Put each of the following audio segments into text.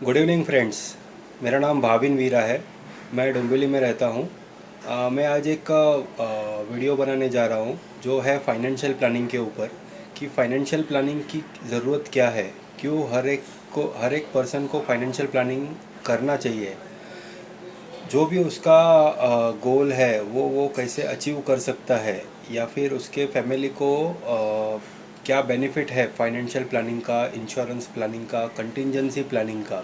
Good evening friends. मेरा नाम भाविन वीरा है। मैं डोंबिवली में रहता हूँ। मैं आज एक वीडियो बनाने जा रहा हूँ जो है फाइनेंशियल प्लानिंग के ऊपर कि फाइनेंशियल प्लानिंग की ज़रूरत क्या है, क्यों हर एक पर्सन को फाइनेंशियल प्लानिंग करना चाहिए, जो भी उसका गोल है वो कैसे अचीव कर सकता है, या फिर उसके फैमिली को क्या बेनिफिट है फाइनेंशियल प्लानिंग का, इंश्योरेंस प्लानिंग का, कंटिंजेंसी प्लानिंग का।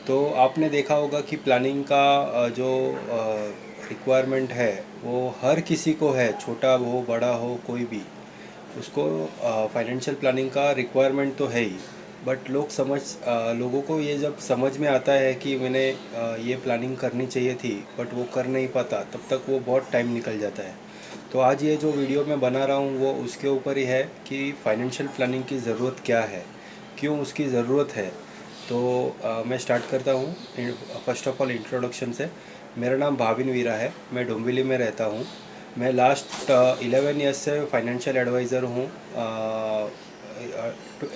तो आपने देखा होगा कि प्लानिंग का जो रिक्वायरमेंट है वो हर किसी को है, छोटा हो बड़ा हो कोई भी, उसको फाइनेंशियल प्लानिंग का रिक्वायरमेंट तो है ही। बट लोगों को ये जब समझ में आता है कि मैंने ये प्लानिंग करनी चाहिए थी बट वो कर नहीं पाता, तब तक वो बहुत टाइम निकल जाता है। तो आज ये जो वीडियो मैं बना रहा हूँ वो उसके ऊपर ही है कि फाइनेंशियल प्लानिंग की ज़रूरत क्या है, क्यों उसकी ज़रूरत है। तो मैं स्टार्ट करता हूँ। फर्स्ट ऑफ ऑल इंट्रोडक्शन से। मेरा नाम भाविन वीरा है, मैं डोंबिवली में रहता हूँ। मैं लास्ट 11 ईयर्स से फाइनेंशियल एडवाइज़र हूँ।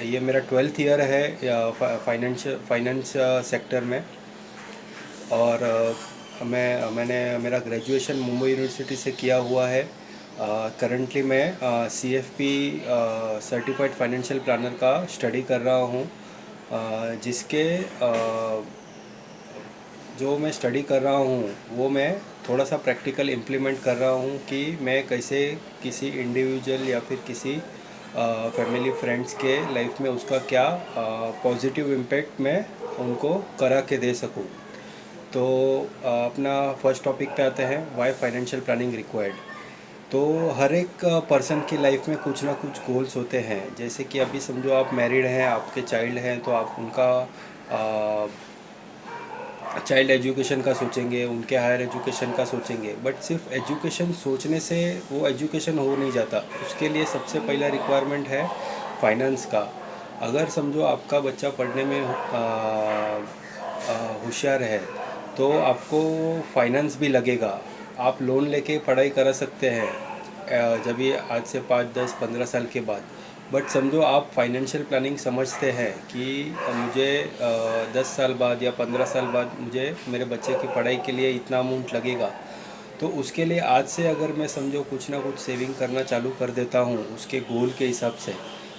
ये मेरा 12th ईयर है फाइनेंस सेक्टर में। और मैंने मेरा ग्रेजुएशन मुंबई यूनिवर्सिटी से किया हुआ है। करंटली मैं CFP सर्टिफाइड फाइनेंशियल प्लानर का स्टडी कर रहा हूँ। जिसके जो मैं स्टडी कर रहा हूँ वो मैं थोड़ा सा प्रैक्टिकल इम्प्लीमेंट कर रहा हूँ कि मैं कैसे किसी इंडिविजुअल या फिर किसी फैमिली फ्रेंड्स के लाइफ में उसका क्या पॉजिटिव इम्पैक्ट मैं उनको करा के दे सकूँ। तो अपना फर्स्ट टॉपिक पे आते हैं, वाई फाइनेंशियल प्लानिंग रिक्वायर्ड। तो हर एक पर्सन की लाइफ में कुछ ना कुछ गोल्स होते हैं। जैसे कि अभी समझो आप मैरिड हैं, आपके चाइल्ड हैं, तो आप उनका चाइल्ड एजुकेशन का सोचेंगे, उनके हायर एजुकेशन का सोचेंगे। बट सिर्फ एजुकेशन सोचने से वो एजुकेशन हो नहीं जाता, उसके लिए सबसे पहला रिक्वायरमेंट है फाइनेंस का। अगर समझो आपका बच्चा पढ़ने में होशियार है तो आपको फाइनेंस भी लगेगा। आप लोन लेके पढ़ाई करा सकते हैं जब ये आज से 5, 10, 15 साल के बाद। बट समझो आप फाइनेंशियल प्लानिंग समझते हैं कि मुझे 10 साल बाद या 15 साल बाद मुझे मेरे बच्चे की पढ़ाई के लिए इतना अमाउंट लगेगा। तो उसके लिए आज से अगर मैं समझो कुछ ना कुछ सेविंग करना चालू कर देता हूँ उसके गोल के हिसाब से,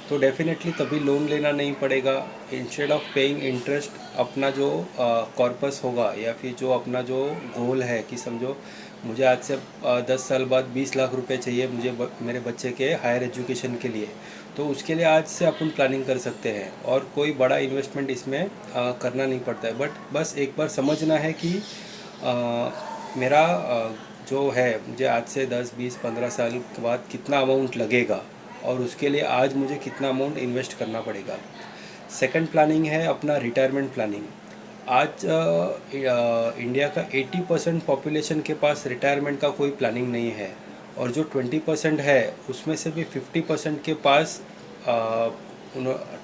तो डेफिनेटली तभी लोन लेना नहीं पड़ेगा। इंस्टेड ऑफ पेइंग इंटरेस्ट, अपना जो कॉर्पस होगा या फिर जो अपना जो गोल है कि समझो मुझे आज से 10 साल बाद 20 लाख रुपए चाहिए मुझे मेरे बच्चे के हायर एजुकेशन के लिए, तो उसके लिए आज से अपन प्लानिंग कर सकते हैं और कोई बड़ा इन्वेस्टमेंट इसमें करना नहीं पड़ता है। बट बस एक बार समझना है कि अ, मेरा जो है मुझे आज से 10, 20, 15 साल के बाद कितना अमाउंट लगेगा और उसके लिए आज मुझे कितना अमाउंट इन्वेस्ट करना पड़ेगा। सेकंड प्लानिंग है अपना रिटायरमेंट प्लानिंग। आज इंडिया का 80% पॉपुलेशन के पास रिटायरमेंट का कोई प्लानिंग नहीं है, और जो 20% है उसमें से भी 50% के पास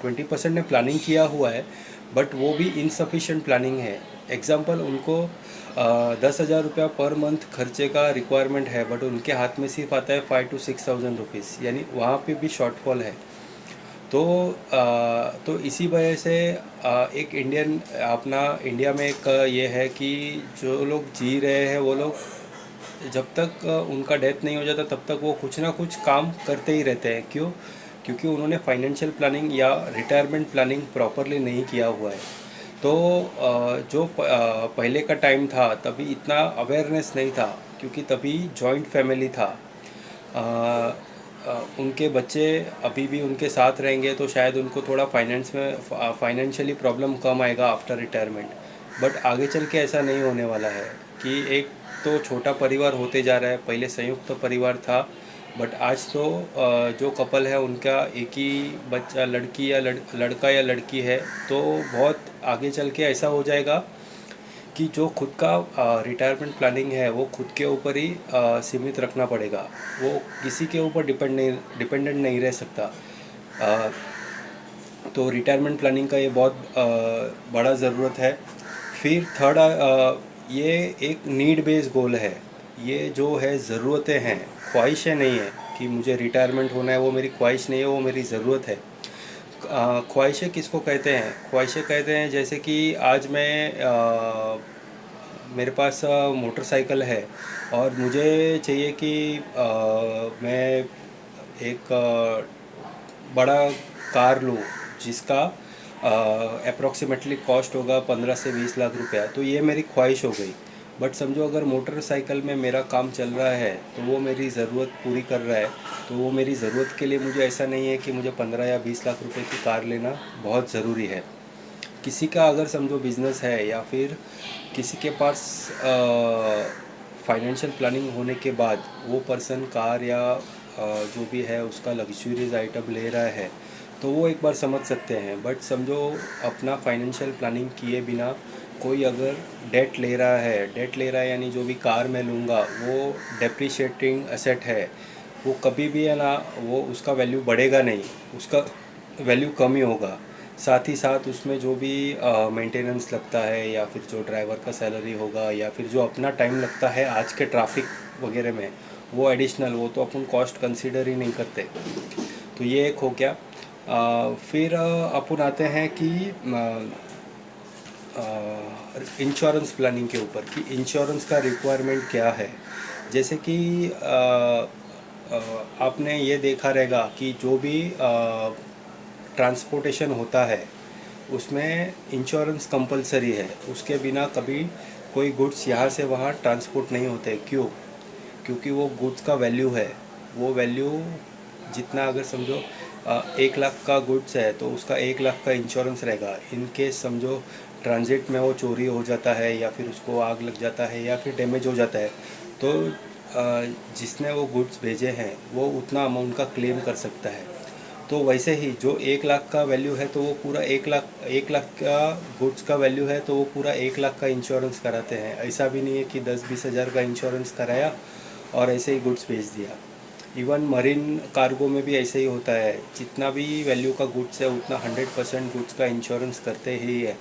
20% ने प्लानिंग किया हुआ है, बट वो भी इनसफिशिएंट प्लानिंग है। एग्जाम्पल, उनको 10,000 रुपया पर मंथ खर्चे का रिक्वायरमेंट है, बट उनके हाथ में सिर्फ आता है 5 to 6 thousand रुपीज़, यानी वहाँ पे भी शॉर्टफॉल है। तो तो इसी वजह से एक अपना इंडिया में एक ये है कि जो लोग जी रहे हैं वो लोग जब तक उनका डेथ नहीं हो जाता तब तक वो कुछ ना कुछ काम करते ही रहते हैं। क्यों? क्योंकि उन्होंने फाइनेंशियल प्लानिंग या रिटायरमेंट प्लानिंग प्रॉपरली नहीं किया हुआ है। तो पहले का टाइम था तभी इतना अवेयरनेस नहीं था, क्योंकि तभी जॉइंट फैमिली था। उनके बच्चे अभी भी उनके साथ रहेंगे तो शायद उनको थोड़ा फाइनेंशियली प्रॉब्लम कम आएगा आफ्टर रिटायरमेंट। बट आगे चल के ऐसा नहीं होने वाला है कि एक तो छोटा परिवार होते जा रहा है। पहले संयुक्त तो परिवार था, बट आज तो जो कपल है उनका एक ही बच्चा, लड़का या लड़की है। तो बहुत आगे चल के ऐसा हो जाएगा कि जो खुद का रिटायरमेंट प्लानिंग है वो खुद के ऊपर ही सीमित रखना पड़ेगा। वो किसी के ऊपर डिपेंडेंट नहीं रह सकता। अ, तो रिटायरमेंट प्लानिंग का ये बहुत बड़ा ज़रूरत है। फिर थर्ड, ये एक नीड बेस्ड गोल है। ये जो है ज़रूरतें हैं, ख्वाहिशें नहीं है कि मुझे रिटायरमेंट होना है। वो मेरी ख्वाहिश नहीं है, वो मेरी ज़रूरत है। ख्वाहिशें किसको कहते हैं? ख्वाहिशें कहते हैं जैसे कि आज मेरे पास मोटरसाइकिल है और मुझे चाहिए कि मैं एक बड़ा कार लूँ जिसका अप्रॉक्सीमेटली कॉस्ट होगा 15 से 20 लाख रुपया। तो ये मेरी ख्वाहिश हो गई। बट समझो अगर मोटरसाइकिल में मेरा काम चल रहा है तो वो मेरी ज़रूरत पूरी कर रहा है, तो वो मेरी ज़रूरत के लिए मुझे ऐसा नहीं है कि मुझे 15 या 20 लाख रुपए की कार लेना बहुत ज़रूरी है। किसी का अगर समझो बिजनेस है या फिर किसी के पास फाइनेंशियल प्लानिंग होने के बाद वो पर्सन कार या जो भी है उसका लग्जूरियस आइटम ले रहा है, तो वो एक बार समझ सकते हैं। बट समझो अपना फाइनेंशियल प्लानिंग किए बिना कोई अगर डेट ले रहा है यानी जो भी कार मैं लूँगा वो डेप्रिशिएटिंग एसेट है, वो कभी भी है ना, वो उसका वैल्यू बढ़ेगा नहीं, उसका वैल्यू कम ही होगा। साथ ही साथ उसमें जो भी मेंटेनेंस लगता है या फिर जो ड्राइवर का सैलरी होगा या फिर जो अपना टाइम लगता है आज के ट्रैफिक वगैरह में, वो एडिशनल, वो तो अपन कॉस्ट कंसीडर ही नहीं करते। तो ये एक हो गया। फिर अपन आते हैं कि इंश्योरेंस प्लानिंग के ऊपर कि इंश्योरेंस का रिक्वायरमेंट क्या है। जैसे कि आपने ये देखा रहेगा कि जो भी ट्रांसपोर्टेशन होता है उसमें इंश्योरेंस कंपलसरी है, उसके बिना कभी कोई गुड्स यहाँ से वहाँ ट्रांसपोर्ट नहीं होते। क्यों? क्योंकि वो गुड्स का वैल्यू है, वो वैल्यू जितना अगर समझो 1 लाख का गुड्स है तो उसका 1 लाख का इंश्योरेंस रहेगा। इन केस समझो ट्रांजिट में वो चोरी हो जाता है या फिर उसको आग लग जाता है या फिर डैमेज हो जाता है, तो जिसने वो गुड्स भेजे हैं वो उतना अमाउंट का क्लेम कर सकता है। तो वैसे ही जो 1 लाख का वैल्यू है तो वो पूरा 1 लाख का गुड्स का वैल्यू है तो वो पूरा 1 लाख का इंश्योरेंस कराते हैं। ऐसा भी नहीं है कि 10-20 हज़ार का इंश्योरेंस कराया और ऐसे ही गुड्स भेज दिया। इवन मरीन कार्गो में भी ऐसे ही होता है, जितना भी वैल्यू का गुड्स है उतना 100% गुड्स का इंश्योरेंस करते ही है,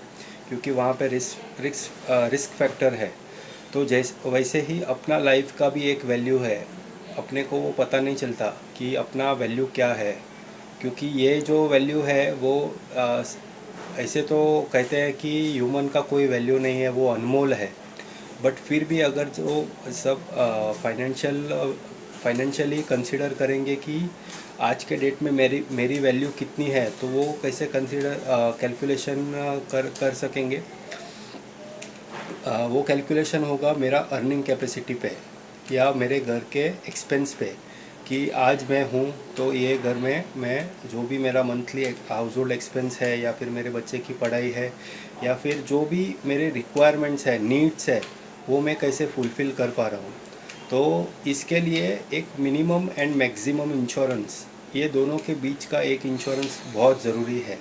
क्योंकि वहाँ पे रिस्क फैक्टर है। तो जैसे वैसे ही अपना लाइफ का भी एक वैल्यू है, अपने को वो पता नहीं चलता कि अपना वैल्यू क्या है। क्योंकि ये जो वैल्यू है वो ऐसे तो कहते हैं कि ह्यूमन का कोई वैल्यू नहीं है, वो अनमोल है। बट फिर भी अगर जो सब फाइनेंशियली कंसिडर करेंगे कि आज के डेट में मेरी मेरी वैल्यू कितनी है, तो वो कैसे कंसिडर कैलकुलेशन कर सकेंगे। वो कैलकुलेशन होगा मेरा अर्निंग कैपेसिटी पे या मेरे घर के एक्सपेंस पे, कि आज मैं हूँ तो ये घर में मैं जो भी मेरा मंथली हाउस होल्ड एक्सपेंस है या फिर मेरे बच्चे की पढ़ाई है या फिर जो भी मेरे रिक्वायरमेंट्स है, नीड्स है, वो मैं कैसे फुलफ़िल कर पा रहा हूँ। तो इसके लिए एक मिनिमम एंड मैक्सिमम इंश्योरेंस, ये दोनों के बीच का एक इंश्योरेंस बहुत ज़रूरी है।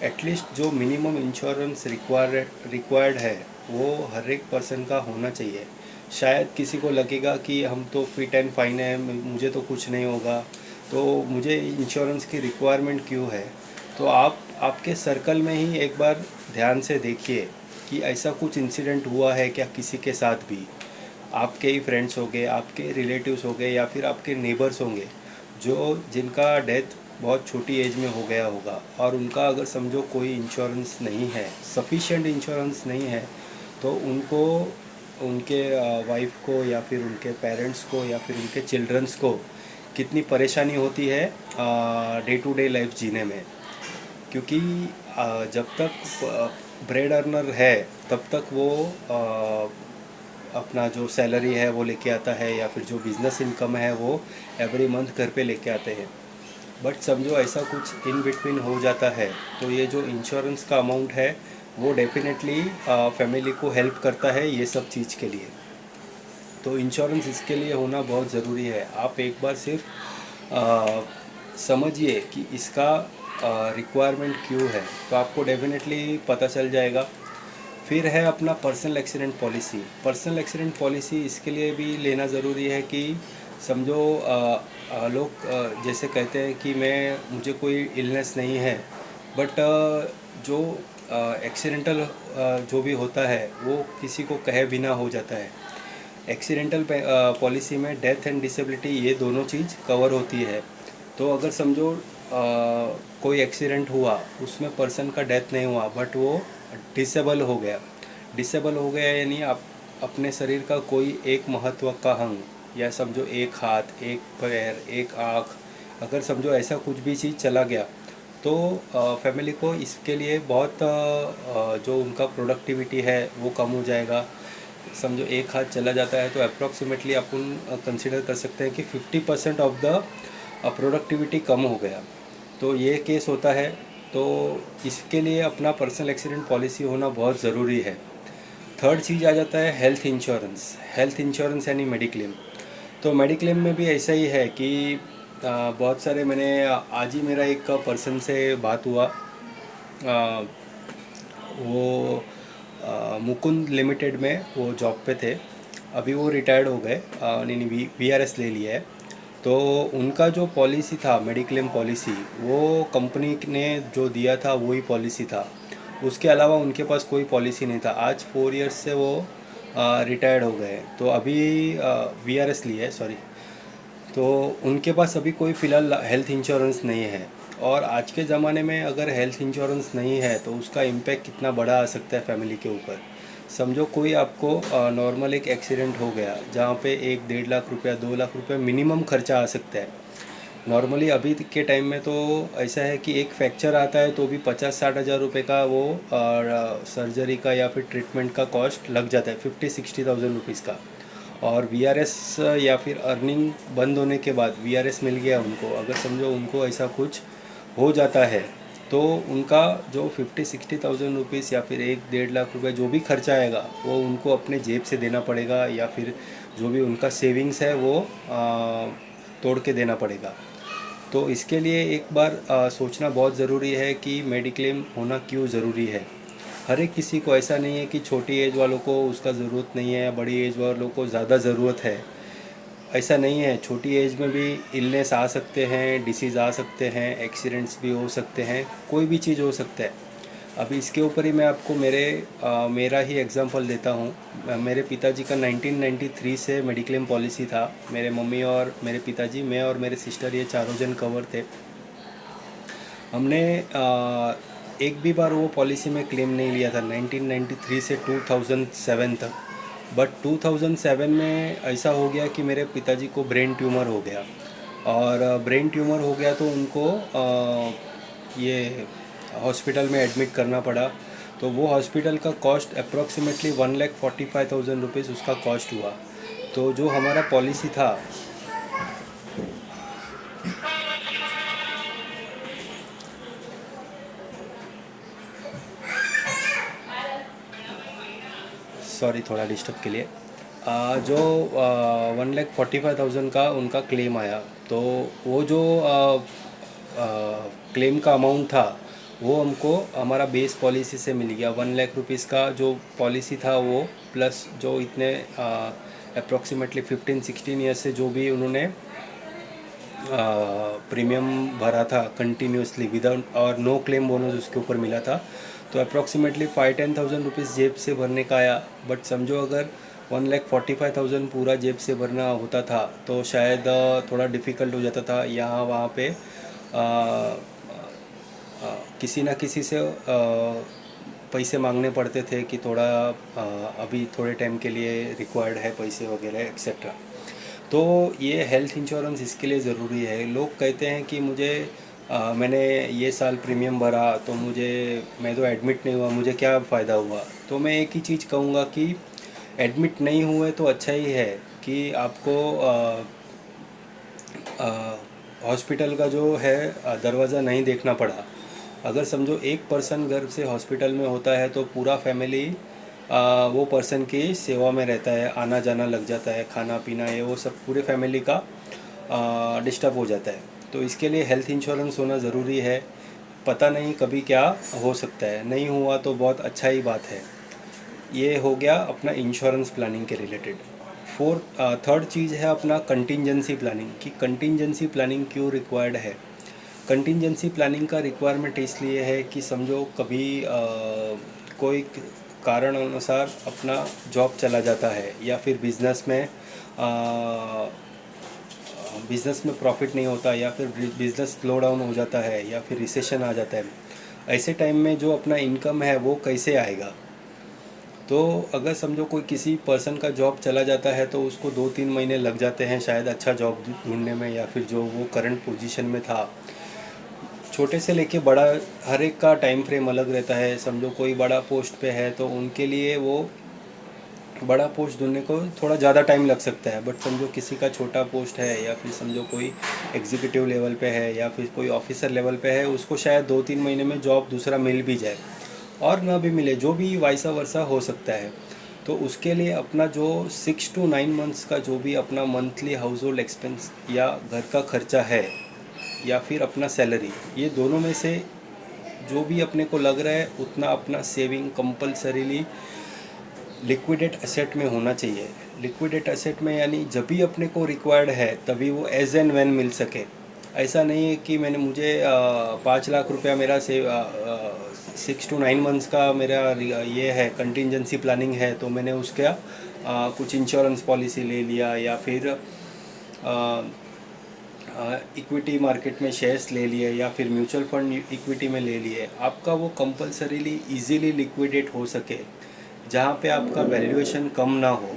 एटलीस्ट जो मिनिमम इंश्योरेंस रिक्वायर्ड है वो हर एक पर्सन का होना चाहिए। शायद किसी को लगेगा कि हम तो फिट एंड फाइन है, मुझे तो कुछ नहीं होगा, तो मुझे इंश्योरेंस की रिक्वायरमेंट क्यों है। तो आप आपके सर्कल में ही एक बार ध्यान से देखिए कि ऐसा कुछ इंसिडेंट हुआ है क्या किसी के साथ भी। आपके ही फ्रेंड्स होंगे, आपके रिलेटिव्स होंगे या फिर आपके नेबर्स होंगे जो जिनका डेथ बहुत छोटी एज में हो गया होगा और उनका अगर समझो कोई इंश्योरेंस नहीं है, सफिशिएंट इंश्योरेंस नहीं है, तो उनको उनके वाइफ को या फिर उनके पेरेंट्स को या फिर उनके चिल्ड्रंस को कितनी परेशानी होती है डे टू डे लाइफ जीने में। क्योंकि जब तक ब्रेड अर्नर है तब तक वो अपना जो सैलरी है वो लेके आता है या फिर जो बिज़नेस इनकम है वो एवरी मंथ घर पे लेके आते हैं। बट समझो ऐसा कुछ इन बिटवीन हो जाता है तो ये जो इंश्योरेंस का अमाउंट है वो डेफिनेटली फैमिली को हेल्प करता है ये सब चीज़ के लिए। तो इंश्योरेंस इसके लिए होना बहुत ज़रूरी है। आप एक बार सिर्फ समझिए कि इसका रिक्वायरमेंट क्यों है, तो आपको डेफिनेटली पता चल जाएगा। फिर है अपना personal accident policy. Personal accident policy इसके लिए भी लेना ज़रूरी है कि समझो लोग जैसे कहते हैं कि मुझे कोई इलनेस नहीं है, बट जो एक्सीडेंटल जो भी होता है वो किसी को कहे बिना हो जाता है। एक्सीडेंटल पॉलिसी में डेथ एंड डिसेबिलिटी ये दोनों चीज़ कवर होती है। तो अगर समझो कोई एक्सीडेंट हुआ, उसमें पर्सन का डेथ नहीं हुआ बट वो डिसेबल हो गया। डिसेबल हो गया यानी आप अपने शरीर का कोई एक महत्व का अंग, या समझो एक हाथ, एक पैर, एक आँख, अगर समझो ऐसा कुछ भी चीज़ चला गया, तो फैमिली को इसके लिए बहुत जो उनका प्रोडक्टिविटी है वो कम हो जाएगा। समझो एक हाथ चला जाता है तो अप्रॉक्सीमेटली अपन कंसिडर कर सकते हैं कि 50% ऑफ द प्रोडक्टिविटी कम हो गया। तो ये केस होता है। तो इसके लिए अपना पर्सनल एक्सीडेंट पॉलिसी होना बहुत ज़रूरी है। थर्ड चीज़ आ जाता है हेल्थ इंश्योरेंस। हेल्थ इंश्योरेंस यानी मेडिक्लेम। तो मेडिक्लेम में भी ऐसा ही है कि बहुत सारे, मैंने आज ही मेरा एक पर्सन से बात हुआ। आ, वो मुकुंद लिमिटेड में वो जॉब पे थे, अभी वो रिटायर्ड हो गए, नहीं VRS ले लिया है। तो उनका जो पॉलिसी था मेडिक्लेम पॉलिसी, वो कंपनी ने जो दिया था वही पॉलिसी था, उसके अलावा उनके पास कोई पॉलिसी नहीं था। आज 4 इयर्स से वो रिटायर्ड हो गए, तो अभी VRS लिए है, सॉरी। तो उनके पास अभी कोई फ़िलहाल हेल्थ इंश्योरेंस नहीं है। और आज के ज़माने में अगर हेल्थ इंश्योरेंस नहीं है तो उसका इम्पैक्ट कितना बड़ा आ सकता है फैमिली के ऊपर। समझो कोई आपको नॉर्मल एक एक्सीडेंट हो गया जहाँ पे 1-1.5 लाख रुपया, 2 लाख रुपया मिनिमम खर्चा आ सकता है। नॉर्मली अभी के टाइम में तो ऐसा है कि एक फ्रैक्चर आता है तो भी 50-60 हज़ार रुपये का वो सर्जरी का या फिर ट्रीटमेंट का कॉस्ट लग जाता है, 50-60 थाउजेंड रुपीज़ का। और VRS या फिर अर्निंग बंद होने के बाद VRS मिल गया उनको, अगर समझो उनको ऐसा कुछ हो जाता है तो उनका जो 50-60 थाउजेंड रुपीज़ या फिर 1-1.5 लाख रुपए जो भी खर्चा आएगा वो उनको अपने जेब से देना पड़ेगा, या फिर जो भी उनका सेविंग्स है वो तोड़ के देना पड़ेगा। तो इसके लिए एक बार सोचना बहुत ज़रूरी है कि मेडिक्लेम होना क्यों ज़रूरी है। हर एक किसी को, ऐसा नहीं है कि छोटी एज वालों को उसका ज़रूरत नहीं है, बड़ी एज वालों को ज़्यादा ज़रूरत है, ऐसा नहीं है। छोटी एज में भी इलनेस आ सकते हैं, डिसीज़ आ सकते हैं, एक्सीडेंट्स भी हो सकते हैं, कोई भी चीज़ हो सकता है। अभी इसके ऊपर ही मैं आपको मेरा ही एग्जांपल देता हूँ। मेरे पिताजी का 1993 से मेडिक्लेम पॉलिसी था। मेरे मम्मी और मेरे पिताजी, मैं और मेरे सिस्टर, ये चारों जन कवर थे। हमने एक भी बार वो पॉलिसी में क्लेम नहीं लिया था 1993 से 2007 तक। बट 2007 में ऐसा हो गया कि मेरे पिताजी को ब्रेन ट्यूमर हो गया, और ब्रेन ट्यूमर हो गया तो उनको ये हॉस्पिटल में एडमिट करना पड़ा। तो वो हॉस्पिटल का कॉस्ट अप्रॉक्सीमेटली 1,45,000 रुपीज़ उसका कॉस्ट हुआ। तो जो हमारा पॉलिसी था, सॉरी थोड़ा डिस्टर्ब के लिए, जो 1,45,000 का उनका क्लेम आया। तो वो जो क्लेम का अमाउंट था वो हमको हमारा बेस पॉलिसी से मिल गया। 1 लाख रुपीज़ का जो पॉलिसी था वो, प्लस जो इतने अप्रॉक्सीमेटली 15-16 ईयर्स से जो भी उन्होंने प्रीमियम भरा था कंटिन्यूसली विदाउट और नो क्लेम बोनस उसके ऊपर मिला था। तो अप्रॉक्सीमेटली 5-10,000 रुपीज़ जेब से भरने का आया। बट समझो अगर 1,45,000 पूरा जेब से भरना होता था तो शायद थोड़ा डिफ़िकल्ट हो जाता था। यहाँ वहाँ पे किसी ना किसी से पैसे मांगने पड़ते थे कि थोड़ा अभी थोड़े टाइम के लिए रिक्वायर्ड है पैसे वगैरह एक्सेट्रा। तो ये हेल्थ इंश्योरेंस इसके लिए ज़रूरी है। लोग कहते हैं कि मुझे मैंने ये साल प्रीमियम भरा तो मैं तो एडमिट नहीं हुआ, मुझे क्या फ़ायदा हुआ। तो मैं एक ही चीज़ कहूँगा कि एडमिट नहीं हुए तो अच्छा ही है कि आपको हॉस्पिटल का जो है दरवाज़ा नहीं देखना पड़ा। अगर समझो एक पर्सन घर से हॉस्पिटल में होता है तो पूरा फैमिली वो पर्सन की सेवा में रहता है, आना जाना लग जाता है, खाना पीना ये वो सब पूरे फैमिली का डिस्टर्ब हो जाता है। तो इसके लिए हेल्थ इंश्योरेंस होना ज़रूरी है। पता नहीं कभी क्या हो सकता है, नहीं हुआ तो बहुत अच्छा ही बात है। ये हो गया अपना इंश्योरेंस प्लानिंग के रिलेटेड। थर्ड चीज़ है अपना कंटिंजेंसी प्लानिंग, कि कंटिंजेंसी प्लानिंग क्यों रिक्वायर्ड है। कंटिंजेंसी प्लानिंग का रिक्वायरमेंट इसलिए है कि समझो कभी कोई कारण अनुसार अपना जॉब चला जाता है, या फिर बिजनेस में बिज़नेस में प्रॉफिट नहीं होता या फिर बिज़नेस स्लो डाउन हो जाता है या फिर रिसेशन आ जाता है, ऐसे टाइम में जो अपना इनकम है वो कैसे आएगा। तो अगर समझो कोई किसी पर्सन का जॉब चला जाता है तो उसको 2-3 महीने लग जाते हैं शायद अच्छा जॉब ढूंढने में, या फिर जो वो करंट पोजीशन में था, छोटे से लेके बड़ा, हर एक का टाइम फ्रेम अलग रहता है। समझो कोई बड़ा पोस्ट पे है तो उनके लिए वो बड़ा पोस्ट ढूंढने को थोड़ा ज़्यादा टाइम लग सकता है, बट समझो किसी का छोटा पोस्ट है या फिर समझो कोई एग्जीक्यूटिव लेवल पे है या फिर कोई ऑफिसर लेवल पे है, उसको शायद 2-3 महीने में जॉब दूसरा मिल भी जाए और ना भी मिले, जो भी वाइसा वर्सा हो सकता है। तो उसके लिए अपना जो 6 to 9 मंथ्स का जो भी अपना मंथली हाउस होल्ड एक्सपेंस या घर का खर्चा है या फिर अपना सैलरी, ये दोनों में से जो भी अपने को लग रहा है उतना अपना सेविंग कंपलसरीली लिक्विडेट एसेट में होना चाहिए। लिक्विडेट एसेट में यानी जब भी अपने को रिक्वायर्ड है तभी वो एज एंड व्हेन मिल सके। ऐसा नहीं है कि मैंने मुझे 5 लाख रुपया मेरा से 6 to 9 मंथ्स का मेरा ये है कंटिजेंसी प्लानिंग है, तो मैंने उसका कुछ इंश्योरेंस पॉलिसी ले लिया या फिर इक्विटी मार्केट में शेयर्स ले लिए या फिर म्यूचुअल फंड इक्विटी में ले लिए। आपका वो कंपलसरीली इजीली लिक्विडेट हो सके, जहाँ पे आपका वैल्यूएशन कम ना हो।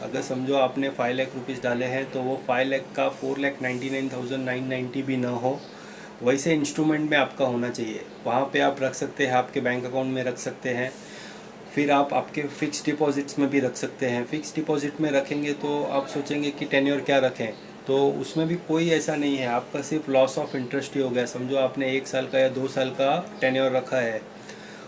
अगर समझो आपने 5 लाख रुपीज़ डाले हैं तो वो 5 लाख का 4,99,990 भी ना हो, वैसे इंस्ट्रूमेंट में आपका होना चाहिए। वहाँ पे आप रख सकते हैं, आपके बैंक अकाउंट में रख सकते हैं, फिर आप आपके फ़िक्स डिपॉजिट्स में भी रख सकते हैं। फ़िक्स डिपॉजिट में रखेंगे तो आप सोचेंगे कि टेन्योर क्या रखें, तो उसमें भी कोई ऐसा नहीं है, आपका सिर्फ लॉस ऑफ इंटरेस्ट ही हो गया। समझो आपने 1 साल का या 2 साल का टेन्योर रखा है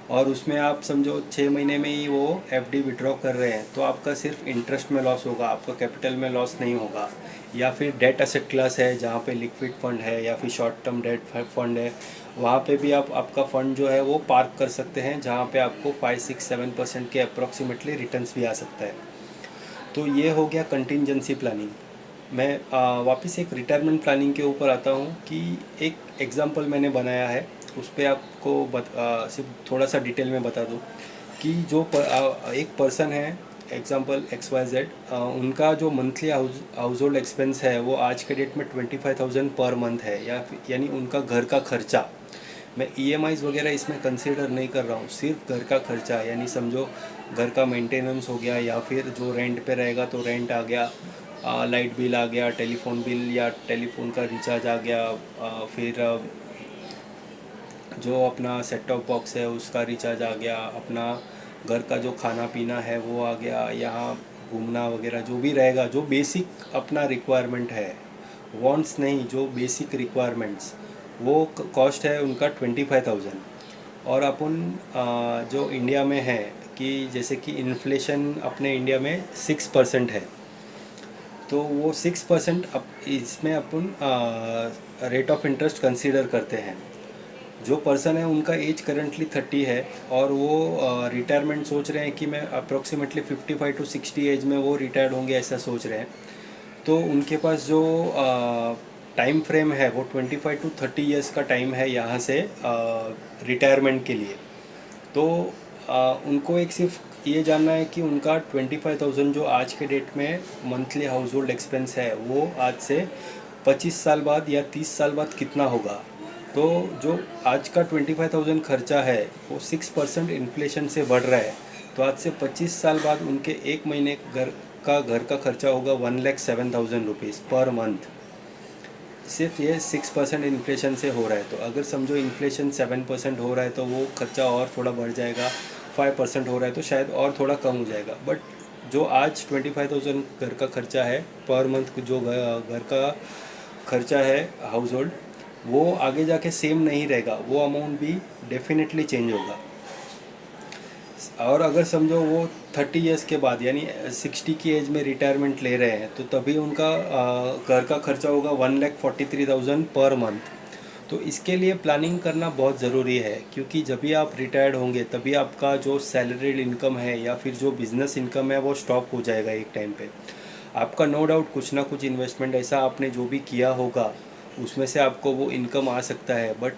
और उसमें आप समझो 6 महीने में ही वो एफडी विड्रॉ कर रहे हैं, तो आपका सिर्फ इंटरेस्ट में लॉस होगा, आपका कैपिटल में लॉस नहीं होगा। या फिर डेट एसेट क्लास है जहाँ पे लिक्विड फंड है या फिर शॉर्ट टर्म डेट फंड है, वहाँ पे भी आप आपका फ़ंड जो है वो पार्क कर सकते हैं, जहाँ पे आपको 5-6-7% के अप्रॉक्सीमेटली रिटर्न्स भी आ सकता है। तो ये हो गया कंटिजेंसी प्लानिंग। मैं वापस एक रिटायरमेंट प्लानिंग के ऊपर आता हूँ कि एक एग्ज़ाम्पल मैंने बनाया है, उस पर आपको सिर्फ थोड़ा सा डिटेल में बता दूँ कि जो एक पर्सन है, एग्ज़ाम्पल XYZ, उनका जो मंथली हाउस होल्ड एक्सपेंस है वो आज के डेट में 25,000 पर मंथ है, यानी उनका घर का खर्चा। मैं EMIs वगैरह इसमें कंसिडर नहीं कर रहा हूँ, सिर्फ घर का खर्चा, यानी समझो घर का मेंटेनेंस हो गया या फिर जो रेंट पे रहेगा तो रेंट आ गया, लाइट बिल आ गया, टेलीफोन बिल या टेलीफोन का रिचार्ज आ गया, फिर जो अपना सेट टॉप बॉक्स है उसका रिचार्ज आ गया, अपना घर का जो खाना पीना है वो आ गया, यहाँ घूमना वगैरह जो भी रहेगा, जो बेसिक अपना रिक्वायरमेंट है, वांट्स नहीं, जो बेसिक रिक्वायरमेंट्स, वो कॉस्ट है उनका 25,000। और अपन जो इंडिया में है कि जैसे कि इन्फ्लेशन अपने इंडिया में 6% है, तो वो 6% इसमें अपन रेट ऑफ इंटरेस्ट कंसीडर करते हैं। जो पर्सन है उनका एज करंटली 30 है और वो रिटायरमेंट सोच रहे हैं कि मैं अप्रोक्सीमेटली 55 to 60 एज में वो रिटायर्ड होंगे, ऐसा सोच रहे हैं। तो उनके पास जो टाइम फ्रेम है वो 25 to 30 ईयर्स का टाइम है यहाँ से रिटायरमेंट के लिए। तो उनको एक सिर्फ ये जानना है कि उनका 25,000 जो आज के डेट में मंथली हाउस होल्ड एक्सपेंस है वो आज से 25 साल बाद या 30 साल बाद कितना होगा। तो जो आज का 25,000 खर्चा है वो 6% इन्फ्लेशन से बढ़ रहा है, तो आज से 25 साल बाद उनके एक महीने घर का खर्चा होगा 1,07,000 रुपीज़ पर मंथ। सिर्फ ये 6% इन्फ्लेशन से हो रहा है, तो अगर समझो इन्फ्लेशन 7% हो रहा है तो वो खर्चा और थोड़ा बढ़ जाएगा, 5% हो रहा है तो शायद और थोड़ा कम हो जाएगा। बट जो आज 25,000 घर का खर्चा है पर मंथ, जो घर का खर्चा है हाउस होल्ड, वो आगे जाके सेम नहीं रहेगा, वो अमाउंट भी डेफिनेटली चेंज होगा। और अगर समझो वो 30 ईयर्स के बाद यानी 60 की एज में रिटायरमेंट ले रहे हैं, तो तभी उनका घर का खर्चा होगा 1,43,000 पर मंथ। तो इसके लिए प्लानिंग करना बहुत ज़रूरी है, क्योंकि जब भी आप रिटायर्ड होंगे तभी आपका जो सैलरीड इनकम है या फिर जो बिज़नेस इनकम है वो स्टॉप हो जाएगा एक टाइम पे। आपका नो डाउट कुछ ना कुछ इन्वेस्टमेंट ऐसा आपने जो भी किया होगा उसमें से आपको वो इनकम आ सकता है, बट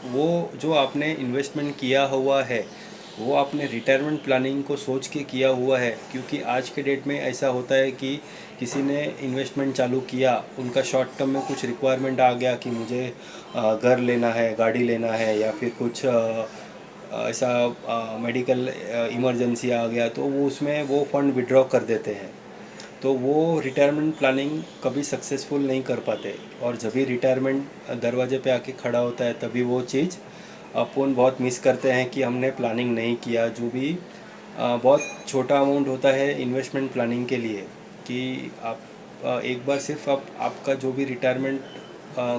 वो जो आपने इन्वेस्टमेंट किया हुआ है वो आपने रिटायरमेंट प्लानिंग को सोच के किया हुआ है, क्योंकि आज के डेट में ऐसा होता है कि किसी ने इन्वेस्टमेंट चालू किया, उनका शॉर्ट टर्म में कुछ रिक्वायरमेंट आ गया कि मुझे घर लेना है, गाड़ी लेना है, या फिर कुछ ऐसा मेडिकल इमरजेंसी आ गया, तो वो उसमें वो फंड विड्रॉ कर देते हैं। तो वो रिटायरमेंट प्लानिंग कभी सक्सेसफुल नहीं कर पाते, और जब भी रिटायरमेंट दरवाजे पे आके खड़ा होता है तभी वो चीज़ अपन बहुत मिस करते हैं कि हमने प्लानिंग नहीं किया। जो भी बहुत छोटा अमाउंट होता है इन्वेस्टमेंट प्लानिंग के लिए, कि आप एक बार सिर्फ आपका जो भी रिटायरमेंट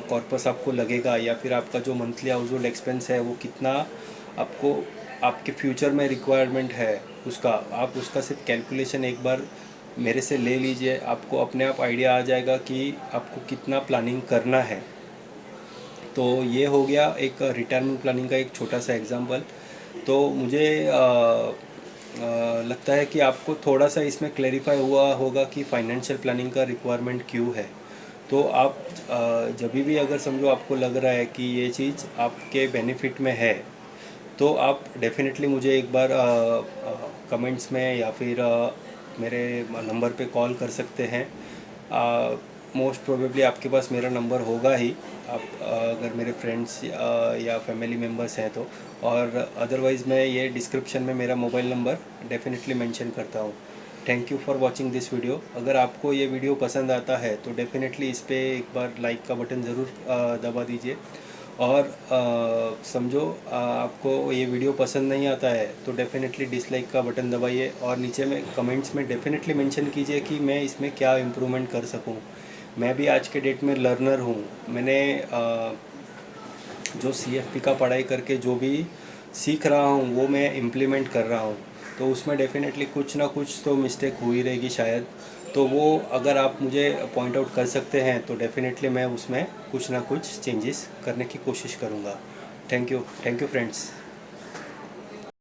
कॉर्पस आपको लगेगा, या फिर आपका जो मंथली हाउस होल्ड एक्सपेंस है वो कितना आपको आपके फ्यूचर में रिक्वायरमेंट है उसका, आप उसका सिर्फ कैलकुलेशन एक बार मेरे से ले लीजिए, आपको अपने आप आइडिया आ जाएगा कि आपको कितना प्लानिंग करना है। तो ये हो गया एक रिटायरमेंट प्लानिंग का एक छोटा सा एग्जांपल। तो मुझे लगता है कि आपको थोड़ा सा इसमें क्लेरिफाई हुआ होगा कि फाइनेंशियल प्लानिंग का रिक्वायरमेंट क्यों है। तो आप जब भी अगर समझो आपको लग रहा है कि ये चीज़ आपके बेनिफिट में है, तो आप डेफिनेटली मुझे एक बार कमेंट्स में या फिर मेरे नंबर पे कॉल कर सकते हैं। मोस्ट प्रोबेबली आपके पास मेरा नंबर होगा ही, आप अगर मेरे फ्रेंड्स या फैमिली मेम्बर्स हैं तो। और अदरवाइज़ मैं ये डिस्क्रिप्शन में मेरा मोबाइल नंबर डेफिनेटली मेंशन करता हूँ। Thank you for watching this video. अगर आपको ये वीडियो पसंद आता है तो डेफिनेटली इस पर एक बार लाइक का बटन ज़रूर दबा दीजिए। और समझो आपको ये वीडियो पसंद नहीं आता है तो डेफिनेटली डिसलाइक का बटन दबाइए, और नीचे में कमेंट्स में डेफिनेटली मेंशन कीजिए कि मैं इसमें क्या इम्प्रूवमेंट कर सकूं। मैं भी आज के डेट में लर्नर हूँ। मैंने जो CFP का पढ़ाई करके जो भी सीख रहा हूँ वो मैं इम्प्लीमेंट कर रहा हूँ, तो उसमें डेफिनेटली कुछ ना कुछ तो मिस्टेक हुई रहेगी शायद। तो वो अगर आप मुझे पॉइंट आउट कर सकते हैं तो डेफिनेटली मैं उसमें कुछ ना कुछ चेंजेस करने की कोशिश करूँगा। Thank you friends.